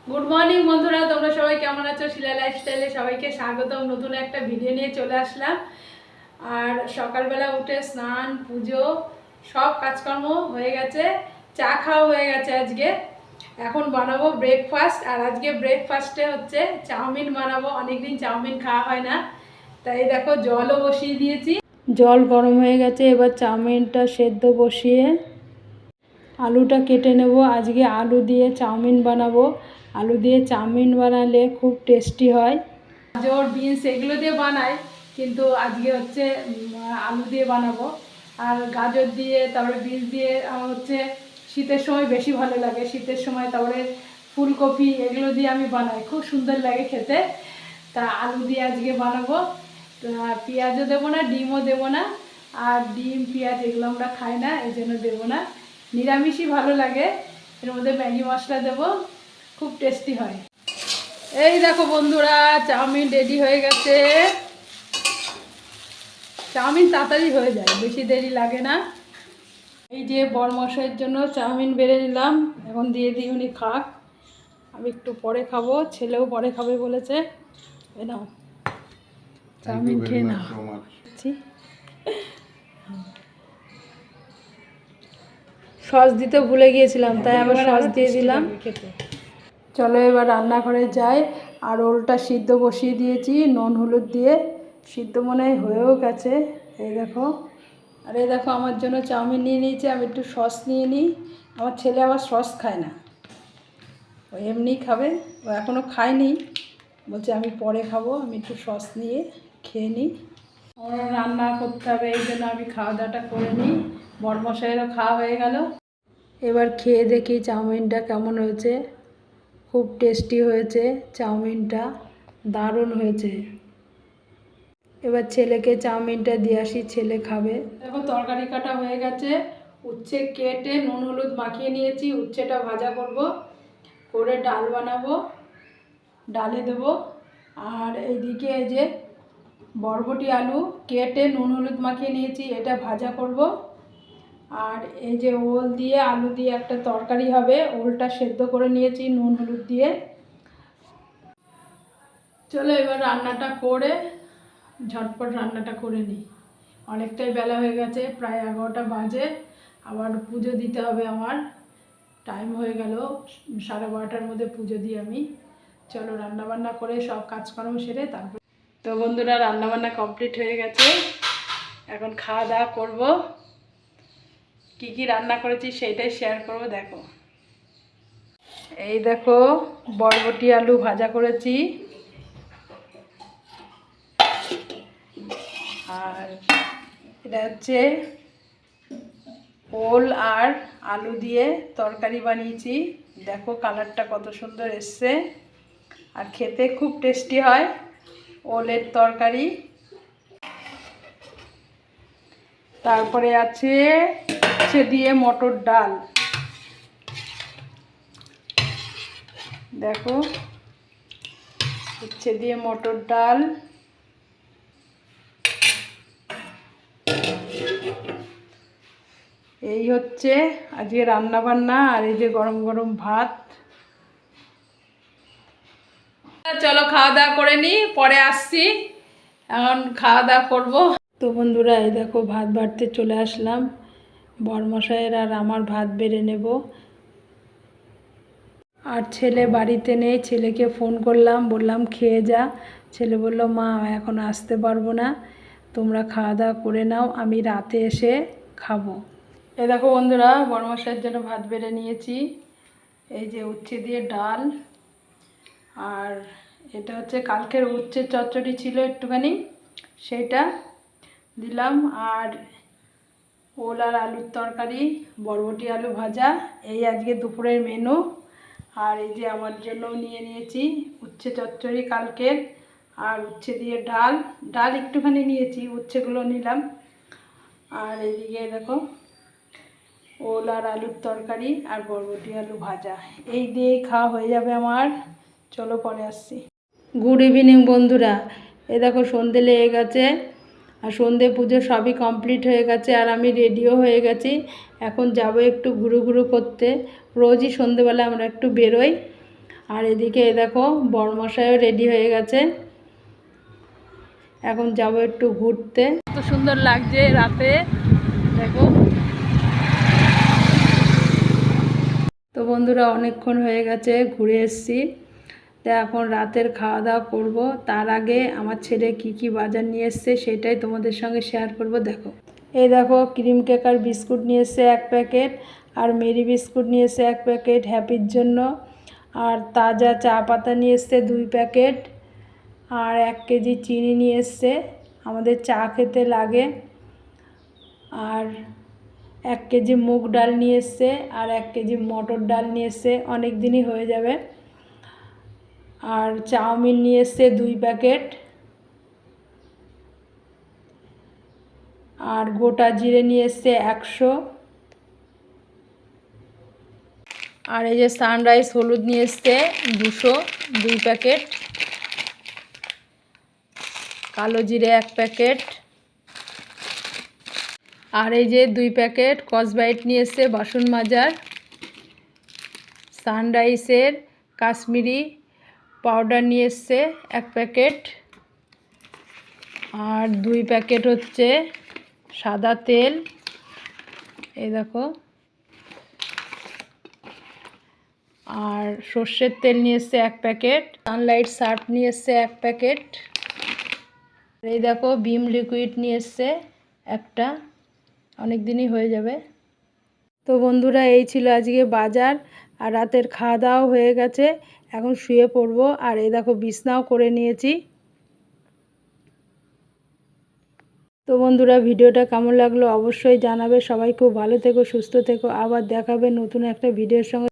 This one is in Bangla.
গুড মর্নিং বন্ধুরা, তোমরা সবাই কেমন আছো? শিলা লাইফস্টাইলে সবাইকে স্বাগতম। নতুন একটা ভিডিও নিয়ে চলে আসলাম। আর সকালবেলা উঠে স্নান পুজো সব কাজকর্ম হয়ে গেছে, চা খাওয়া হয়ে গেছে। আজকে এখন বানাবো ব্রেকফাস্ট। আর আজকে ব্রেকফাস্টে হচ্ছে চাউমিন বানাবো। অনেকদিন চাউমিন খাওয়া হয় না, তাই দেখো জলও বসিয়ে দিয়েছি। জল গরম হয়ে গেছে, এবার চাউমিনটা সেদ্ধ বসিয়ে আলুটা কেটে নেব। আজকে আলু দিয়ে চাউমিন বানাবো। আলু দিয়ে চাউমিন বানালে খুব টেস্টি হয়। গাজর বিনস এগুলো দিয়ে বানাই, কিন্তু আজকে হচ্ছে আলু দিয়ে বানাবো। আর গাজর দিয়ে তারপরে বিনস দিয়ে হচ্ছে শীতের সময় বেশি ভালো লাগে। শীতের সময় তারপরে ফুলকপি এগুলো দিয়ে আমি বানাই, খুব সুন্দর লাগে খেতে। তা আলু দিয়ে আজকে বানাবো। পেঁয়াজও দেবো না, ডিমও দেবো না। আর ডিম পেঁয়াজ এগুলো আমরা খাই না, এই জন্য দেবো না। নিরামিষই ভালো লাগে। এর মধ্যে ম্যাগি মশলা দেবো, খুব টেস্টি হয়। এই দেখো বন্ধুরা, চাউমিন রেডি হয়ে গেছে। চাউমিন তাড়াতাড়ি হয়ে যায়, বেশি দেরি লাগে না। এই যে বরমশাইয়ের জন্য চাউমিন বেড়ে নিলাম, এখন দিয়ে দিই, উনি খাক। আমি একটু পরে খাবো, ছেলেও পরে খাবে বলেছে। এ নাও চাউমিন, খেয়ে নাও। সস দিতে ভুলে গিয়েছিলাম, তাই আবার সস দিয়ে দিলাম খেতে। চলো এবার রান্নাঘরে যাই। আর ওলটা সিদ্ধ বসিয়ে দিয়েছি নুন হলুদ দিয়ে, সিদ্ধ মনে হয় হয়েও গেছে। এই দেখো। আর এই দেখো আমার জন্য চাউমিন নিয়ে নিয়েছি। আমি একটু সস নিয়ে নিই। আমার ছেলে আবার সস খায় না, ও এমনি খাবে। ও এখনও খায়নি, বলছে আমি পরে খাবো। আমি একটু সস নিয়ে খেয়ে নিই। আমার রান্না করতে হবে, এই জন্য আমি খাওয়া দাওয়াটা করে নিই। বরমশাইয়েরও খাওয়া হয়ে গেল। এবার খেয়ে দেখি চাউমিনটা কেমন হয়েছে। খুব টেস্টি হয়েছে চাউমিনটা, দারুণ হয়েছে। এবার ছেলেকে চাউমিনটা দিয়ে আসি, ছেলে খাবে। দেখো তরকারি কাটা হয়ে গেছে। উচ্ছে কেটে নুন হলুদ মাখিয়ে নিয়েছি। উচ্ছেটা ভাজা করব, করে ডাল বানাবো, ডালে দেবো। আর এইদিকে এই যে বরবটি আলু কেটে নুন হলুদ মাখিয়ে নিয়েছি, এটা ভাজা করব। আর এই যে ওল দিয়ে আলু দিয়ে একটা তরকারি হবে, ওলটা সেদ্ধ করে নিয়েছি নুন হলুদ দিয়ে। চলো এবার রান্নাটা করে ঝটপট রান্নাটা করে নিই। অনেকটাই বেলা হয়ে গেছে, প্রায় 11টা বাজে। আবার পুজো দিতে হবে আমার, টাইম হয়ে গেল। 12:30টার মধ্যে পুজো দিই আমি। চলো রান্নাবান্না করে সব কাজকর্ম সেরে তারপর। তো বন্ধুরা, রান্নাবান্না কমপ্লিট হয়ে গেছে, এখন খাওয়া দাওয়া করবো। কী কী রান্না করেছি সেইটাই শেয়ার করবো, দেখো। এই দেখো বরবটি আলু ভাজা করেছি, আর এটা হচ্ছে ওল আর আলু দিয়ে তরকারি বানিয়েছি। দেখো কালারটা কত সুন্দর এসছে, আর খেতে খুব টেস্টি হয় ওলের তরকারি। তারপরে আছে উচ্ছে দিয়ে মটর ডাল। দেখো উচ্ছে দিয়ে মটর ডাল। এই হচ্ছে আজকে রান্না বান্না। আর এই যে গরম গরম ভাত। চলো খাওয়া দাওয়া করে নিই, পরে আসছি। এখন খাওয়া দাওয়া করবো। তো বন্ধুরা, এই দেখো ভাত বাড়তে চলে আসলাম। বরমশাইয়ের আর আমার ভাত বেড়ে নেব। আর ছেলে বাড়িতে নেই, ছেলেকে ফোন করলাম, বললাম খেয়ে যা। ছেলে বলল মা এখন আসতে পারবো না, তোমরা খাওয়া দাওয়া করে নাও, আমি রাতে এসে খাবো। এই দেখো বন্ধুরা, বরমশাইয়ের জন্য ভাত বেড়ে নিয়েছি। এই যে উচ্ছে দিয়ে ডাল, আর এটা হচ্ছে কালকের উচ্ছের চচ্চড়ি ছিল একটুখানি, সেইটা দিলাম। আর ওল আর আলুর তরকারি, বরবটি আলু ভাজা, এই আজকে দুপুরের মেনু। আর এই যে আমার জন্য নিয়ে নিয়েছি উচ্ছে চচ্চড়ি কালকের, আর উচ্ছে দিয়ে ডাল। ডাল একটুখানি নিয়েছি, উচ্ছেগুলো নিলাম। আর এইদিকে দেখো ওল আর আলুর তরকারি আর বরবটি আলু ভাজা, এই দিয়েই খাওয়া হয়ে যাবে আমার। চলো পরে আসছি। গুড ইভিনিং বন্ধুরা, এই দেখো সন্ধে লেগে গেছে। আর সন্ধে পুজো সবই কমপ্লিট হয়ে গেছে, আর আমি রেডিও হয়ে গেছি। এখন যাব একটু ঘুরু ঘুরু করতে। রোজই সন্ধেবেলা আমরা একটু বেরোই। আর এদিকে এই দেখো বড়মশাইও রেডি হয়ে গেছে, এখন যাব একটু ঘুরতে। কত সুন্দর লাগছে রাতে দেখো। তো বন্ধুরা অনেকক্ষণ হয়ে গেছে ঘুরে এসেছি, তো এখন রাতের খাওয়া দাওয়া করব। তার আগে আমার ছেলে কি কি বাজার নিয়ে এসছে সেটাই তোমাদের সঙ্গে শেয়ার করব। দেখো এই দেখো ক্রিম কেক আর বিস্কুট নিয়ে এসছে 1 প্যাকেট, আর মেরি বিস্কুট নিয়ে এসছে 1 প্যাকেট হ্যাপির জন্য, আর তাজা চা পাতা নিয়ে এসছে 2 প্যাকেট, আর 1 কেজি চিনি নিয়ে এসছে, আমাদের চা খেতে লাগে, আর 1 কেজি মুগ ডাল নিয়ে এসছে, আর 1 কেজি মটর ডাল নিয়ে এসছে, অনেক দিনই হয়ে যাবে, আর চাউমিন নিয়ে এসছে 2 প্যাকেট, আর গোটা জিরে নিয়ে এসছে 100, আর এই যে সানরাইজ হলুদ নিয়ে এসছে 200 2 প্যাকেট, কালো জিরে 1 প্যাকেট, আর এই যে 2 প্যাকেট কসবাইট নিয়ে এসছে বাসন মাজার, সানরাইজের কাশ্মীরি পাউডার নিয়ে এসছে 1 প্যাকেট, আর 2 প্যাকেট হচ্ছে সাদা তেল, এই দেখো, আর সর্ষের তেল নিয়ে এসছে 1 প্যাকেট, সানলাইট সার্ফ নিয়ে এসছে 1 প্যাকেট, এই দেখো ভিম লিকুইড নিয়ে এসছে একটা, অনেক দিনই হয়ে যাবে। তো বন্ধুরা এই ছিল আজকে বাজার, আর রাতের খাওয়া দাওয়া হয়ে গেছে, এখন শুয়ে পড়বো। আর এই দেখো বিছনাও করে নিয়েছি। তো বন্ধুরা ভিডিওটা কেমন লাগলো অবশ্যই জানাবে। সবাই খুব ভালো থেকো, সুস্থ থেকো, আবার দেখাবে নতুন একটা ভিডিওর সঙ্গে।